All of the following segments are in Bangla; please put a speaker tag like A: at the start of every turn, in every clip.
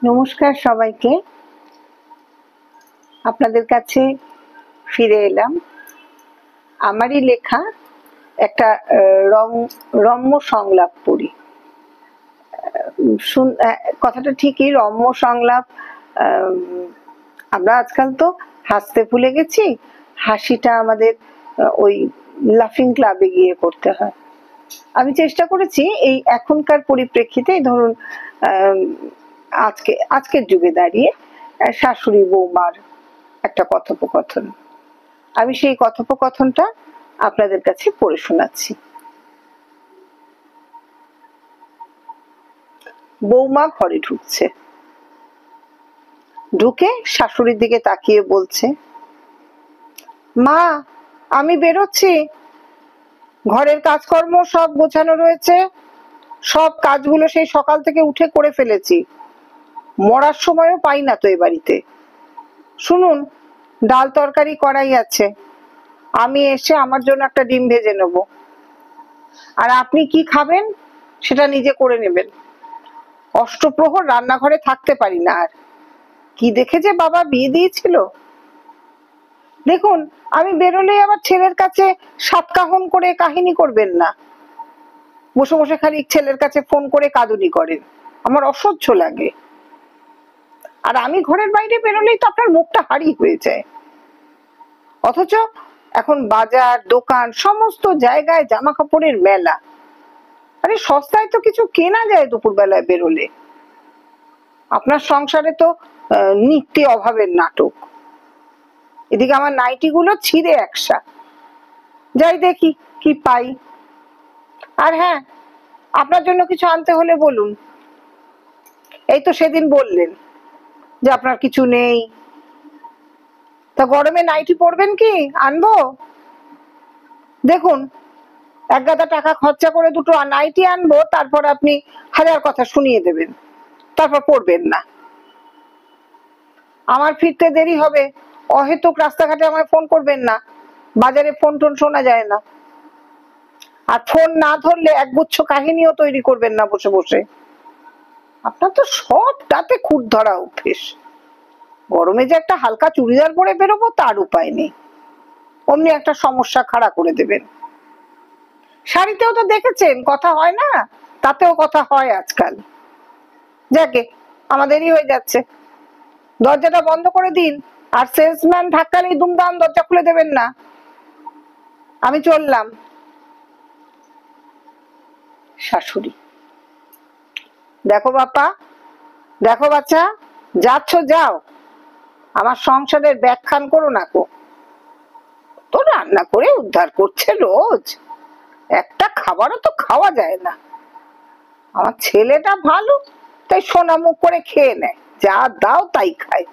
A: নমস্কার সবাইকে। আপনাদের কাছে ফিরে এলাম আমারই লেখা একটা রম্য সংলাপ পড়ি। কথাটা ঠিকই, রম্য সংলাপ। আমরা আজকাল তো হাসতে ভুলে গেছি, হাসিটা আমাদের ওই লাফিং ক্লাবে গিয়ে করতে হয়। আমি চেষ্টা করেছি এই এখনকার পরিপ্রেক্ষিতে, ধরুন আজকের যুগে দাঁড়িয়ে শাশুড়ি বৌমার একটা কথোপকথন, আমি সেই কথোপকথনটা আপনাদের কাছে পড়ে শোনাচ্ছি। বৌমা ঘরে ঢুকছে, ঢুকে শাশুড়ির দিকে তাকিয়ে বলছে, মা আমি বেরোচ্ছি, ঘরের কাজকর্ম সব গোছানো রয়েছে, সব কাজগুলো সেই সকাল থেকে উঠে করে ফেলেছি, মরার সময়ও পাই না তো এ বাড়িতে। শুনুন, ডাল তরকারি করাই আছে, আমি এসে আমার জন্য একটা ডিম ভেজে নেব, আর আপনি কি খাবেন সেটা নিজে করে নেবেন। অষ্টপ্রহর রান্নাঘরে থাকতে পারি না আর। কি দেখে যে বাবা বিয়ে দিয়েছিল। দেখুন, আমি বেরোলেই আবার ছেলের কাছে সাতকাহন করে কাহিনী করবেন না। বসে বসে খালি ছেলের কাছে ফোন করে কাঁদুনি করেন, আমার অসহ্য লাগে। আর আমি ঘরের বাইরে বেরোলেই তো আপনার মুখটা হারি হয়ে যায়। অথচ এখন বাজার দোকান সমস্ত জায়গায় জামা কাপড়ের মেলা। আরে সস্তায় তো কিছু কেনা যায় দুপুর বেলায় বেরোলে। আপনার সংসারে তো নিত্যে অভাবের নাটক। এদিকে আমার নাইটি গুলো ছিঁড়ে একসা, যাই দেখি কি পাই। আর হ্যাঁ, আপনার জন্য কিছু আনতে হলে বলুন। এই তো সেদিন বললেন যে আপনার কিছু নেই, তা গরমে নাইটি পরবেন কি? আনবো? দেখুন, এক গাদা টাকা খরচা করে দুটো নাইটি আনবো, তারপর আপনি হাজার কথা শুনিয়ে দেবেন, তারপর পরবেন না। আমার ফিরতে দেরি হবে, অহেতুক রাস্তাঘাটে আমায় ফোন করবেন না, বাজারে ফোন টোন শোনা যায় না। আর ফোন না ধরলে একগুচ্ছ কাহিনীও তৈরি করবেন না বসে বসে। আপনার তো সবটাতে খুঁত ধরা অভ্যেস। গরমে যে একটা হালকা চুড়িদার পরে বেরোবো তার উপায় নেই, অমনি একটা সমস্যা খাড়া করে দেবেন। শাড়িতেও তো দেখেছেন কথা হয় না, তাতেও কথা হয় আজকাল। যাকে আমাদেরই হয়ে যাচ্ছে, দরজাটা বন্ধ করে দিন, আর সেলসম্যান ধাক্কালেই দুমদাম দরজা খুলে দেবেন না। আমি চললাম। শাশুড়ি, দেখো বাপা, দেখো বাচ্চা, যাচ্ছ যাও, আমার সংসারের ব্যাখ্যান করো না কো। তো রান্না করে উদ্ধার করছে রোজ, একটা খাবারও তো খাওয়া যায় না। আমার ছেলেটা ভালো, তাই সোনা মুখ করে খেয়ে নেয়, যা দাও তাই খায়।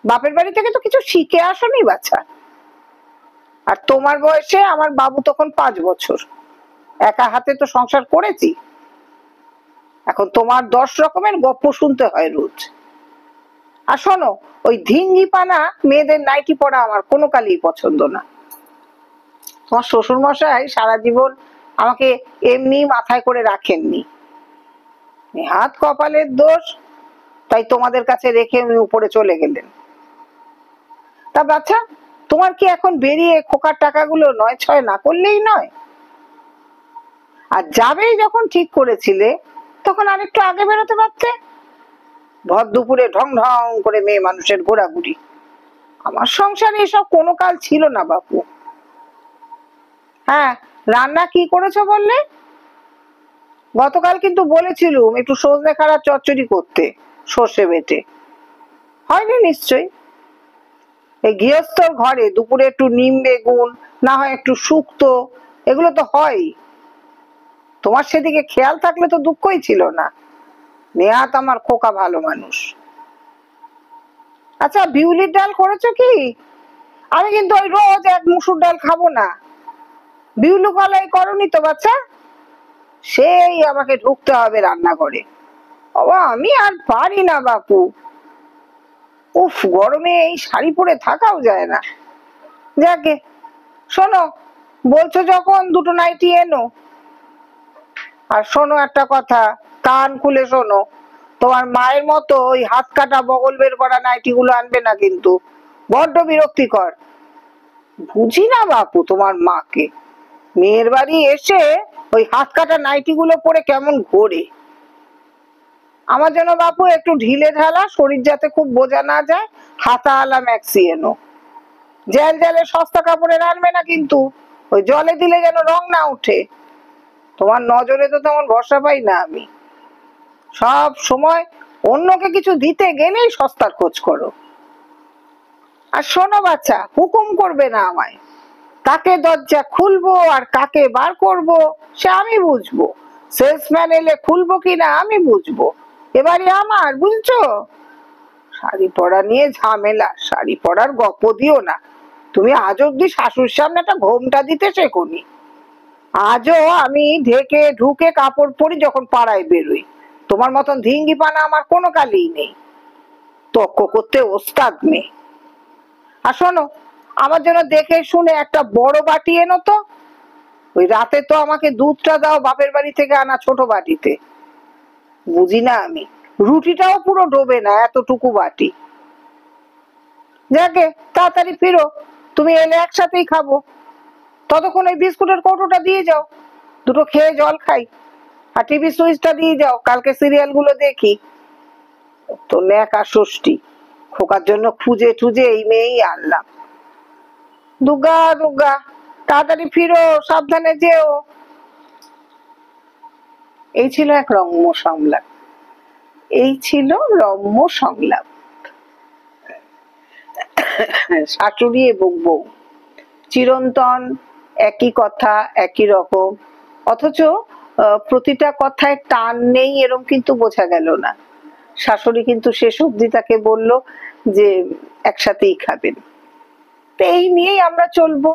A: বাপের বাড়ি থেকে তো কিছু শিখে আসনি বাছা। আর তোমার বয়সে আমার বাবু তখন 5 বছর, একা হাতে তো সংসার করেছি। এখন তোমার 10 রকমের গপ্প শুনতে হয় রোজ। আর শোনো, ওই ধিঙ্গি পানা মেয়েদের নাইটি পরা আমার কোনো কালেই পছন্দ না। তোমার শ্বশুর মশাই সারা জীবন আমাকে এমনি মাথায় করে রাখেননি, হাত কপালের দোষ, তাই তোমাদের কাছে রেখে উনি উপরে চলে গেলেন। তা বাচ্চা, তোমার কি এখন বেরিয়ে খোকার টাকাগুলো 9-6 না করলেই নয়? আর যাবেই যখন ঠিক করেছিলে, তখন আরেকটু আগে বেরোতে পারতে। ভর দুপুরে ঢং ঢং করে মেয়ে মানুষের ঘোরাঘুরি। আমার সংসারে এসব কোনো কাল ছিল না বাপু। হ্যাঁ, রান্না কি করেছো বললে? গতকাল কিন্তু বলেছিলুম একটু সজনে খাড়া চচ্চড়ি করতে, সর্ষে বেটে। হয়নি নিশ্চয়ই। এই গৃহস্থর ঘরে দুপুরে একটু নিম বেগুন, না হয় একটু শুক্তো, এগুলো তো হয়। তোমার সেদিকে খেয়াল থাকলে তো দুঃখই ছিল না। নেহাত আমার খোকা ভালো মানুষ। আচ্ছা, বিউলির ডাল করেছো কি? আমি কিন্তু ওই রোজ এক মুসুর ডাল খাবো না। বিউলু কলাই করনি তো বাচ্চা? সেই আমাকে ঢুকতে হবে রান্নাঘরে। বাবা, আমি আর পারি না বাপু। উফ, গরমে এই শাড়ি পরে থাকাও যায় না। যাকে, শোনো, বলছো যখন দুটো নাইটি এনো। আর শোনো একটা কথা, কান খুলে শোনো, তোমার মায়ের মতো ওই হাত কাটা বগল বের করা নাইটি গুলো আনবে না কিন্তু, বড্ড বিরক্তিকর। বুঝি না বাপু তোমার মাকে, মেয়ের বাড়ি এসে ওই হাত কাটা নাইটি গুলো পরে কেমন ঘোরে। আমার জন্য বাপু একটু ঢিলে ঢালা, শরীর যাতে খুব বোঝা না যায়, হাতা আলা ম্যাক্সি এনো। জেল জেলে সস্তা কাপড়ের আনবে না কিন্তু, ওই জলে দিলে যেন রং না উঠে। তোমার নজরে তো তেমন ভরসা পাই না আমি, সব সময় অন্যকে কিছু দিতে গেলেই সস্তার খোঁজ করো। আর শোনো বাচ্চা, হুকুম করবে না আমায়, কাকে দরজা খুলবো আর কাকে বার করব সে আমি বুঝবো, সেলসম্যান এলে খুলবো কিনা আমি বুঝবো, এবারে আমার, বুঝছো? শাড়ি পরা নিয়ে ঝামেলা, শাড়ি পরার গপ দিও না। তুমি আজ অব্দি শাশুর সামনে একটা ঘোমটা দিতে শেখোনি। আজও আমি ঢেকে ঢুকে কাপড় পরি যখন পাড়ায় বেরোই। তোমার মতন ধিঙ্গি পানা আমার কোনো কালেই নেই, তক্ক করতে ওস্তাদ মেয়ে। আর শোনো, আমার জন্য দেখে শুনে একটা বড় বাটি এনো তো। ওই রাতে তো আমাকে দুধটা দাও বাপের বাড়ি থেকে আনা ছোট বাটিতে। বুঝি না আমি, রুটিটাও পুরো ডোবে না এতটুকু বাটি। যাকে তাড়াতাড়ি ফিরো, তুমি এলে একসাথেই খাবো। ততক্ষণ ওই বিস্কুটের কৌটোটা দিয়ে যাও, দুটো খেয়ে জল খাই। আর টিভি সুইচটা দিয়ে যাও, কালকে সিরিয়াল গুলো দেখি। তো ন্যাকা ষষ্ঠী, খোকার জন্য খুঁজে টুজে এই মেয়েই আনলাম। দুর্গা দুর্গা, তাড়াতাড়ি ফিরো, সাবধানে যেও। এই ছিল এক রম্য সংলাপ, এই ছিল রম্য সংলাপ। শাশুড়ি এবং বউ চিরন্তন একই কথা, একই রকম, অথচ প্রতিটা কথায় টান নেই এরকম কিন্তু বোঝা গেল না। শাশুড়ি কিন্তু শেষ অবধি তাকে বলল যে একসাথেই খাবেন। তো এই নিয়েই আমরা চলবো।